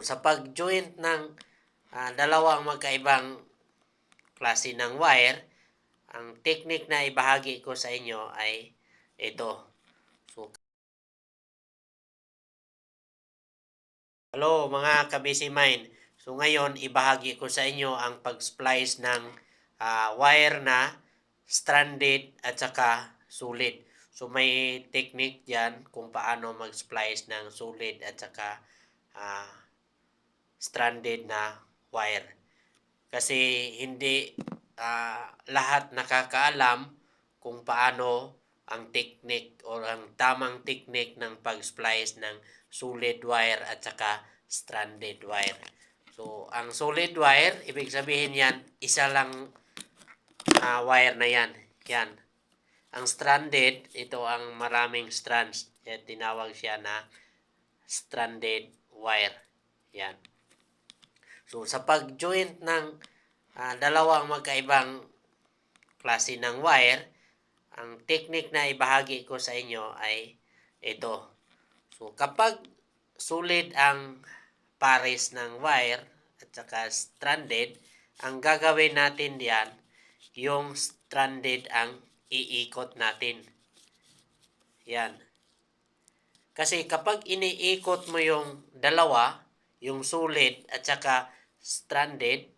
Sa pag-joint ng dalawang magkaibang klase ng wire, ang technique na ibahagi ko sa inyo ay ito. So, hello mga kabisi mind. So ngayon, ibahagi ko sa inyo ang pag-splice ng wire na stranded at saka solid. So may technique dyan kung paano mag-splice ng solid at saka stranded na wire. Kasi hindi lahat nakakaalam kung paano ang technique o ang tamang technique ng pag-splice ng solid wire at saka stranded wire. So, ang solid wire, ibig sabihin yan, isa lang wire na yan. Yan. Ang stranded, ito ang maraming strands. Yan, tinawag siya na stranded wire. Yan. So, sa pag-joint ng dalawang magkaibang klase ng wire, ang technique na ibahagi ko sa inyo ay ito. So, kapag solid ang pares ng wire at saka stranded, ang gagawin natin diyan, yung stranded ang iikot natin. Yan. Kasi kapag iniikot mo yung dalawa, yung solid at saka stranded,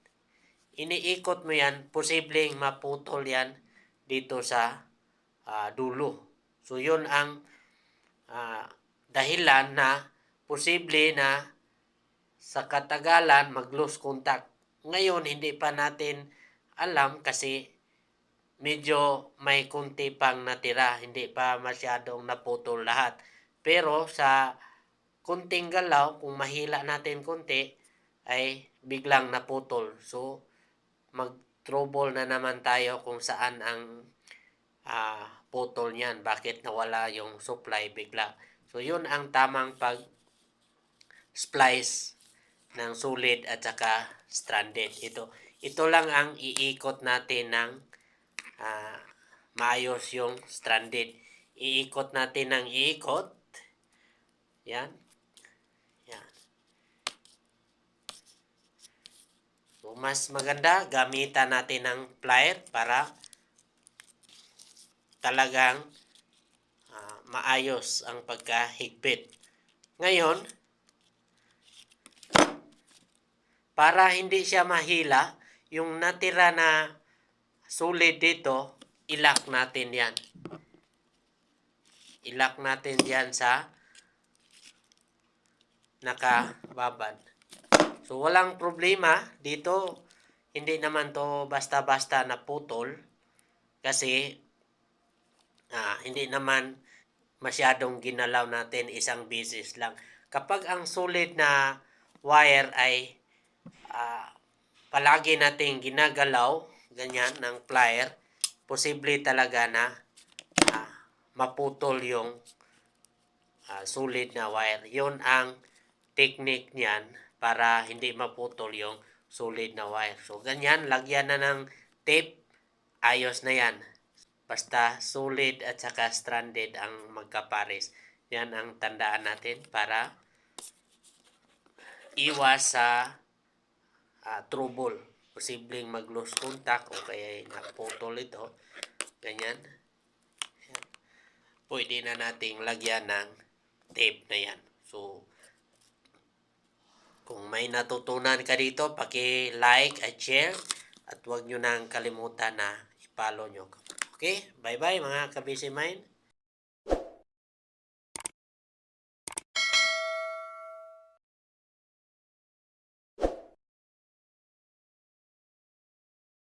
iniikot mo yan, posibleng maputol yan dito sa dulo. So, yun ang dahilan na posible na sa katagalan mag-lose contact. Ngayon, hindi pa natin alam kasi medyo may kunti pang natira. Hindi pa masyadong naputol lahat. Pero sa kunting galaw, kung mahila natin kunti, ay biglang naputol. So, mag-trouble na naman tayo kung saan ang putol niyan. Bakit nawala yung supply bigla. So, yun ang tamang pag-splice ng solid at saka stranded. Ito lang ang iikot natin ng maayos yung stranded. Iikot natin ng iikot. Yan. Yan. So, mas maganda, gamitan natin ng plier para talagang maayos ang pagkahigpit. Ngayon, para hindi siya mahila, yung natira na solid dito, ilak natin yan. Ilak natin yan sa nakababad. So, walang problema dito. Hindi naman to basta-basta na putol. Kasi, hindi naman masyadong ginalaw natin, isang beses lang. Kapag ang solid na wire ay palagi nating ginagalaw, ganyan, ng plier, posible talaga na maputol yung solid na wire. Yun ang technique niyan para hindi maputol yung solid na wire. So, ganyan, lagyan na ng tape, ayos na yan. Basta solid at saka stranded ang magkapares. Yan ang tandaan natin para iwas sa trouble. Posibleng mag-lose contact o kaya naputol ito. Ganyan. Yan. Pwede na nating lagyan ng tape na yan. So, kung may natutunan ka dito, paki-like at share. At huwag nyo nang kalimutan na i-follow nyo. Okay? Bye-bye mga kabisi mind.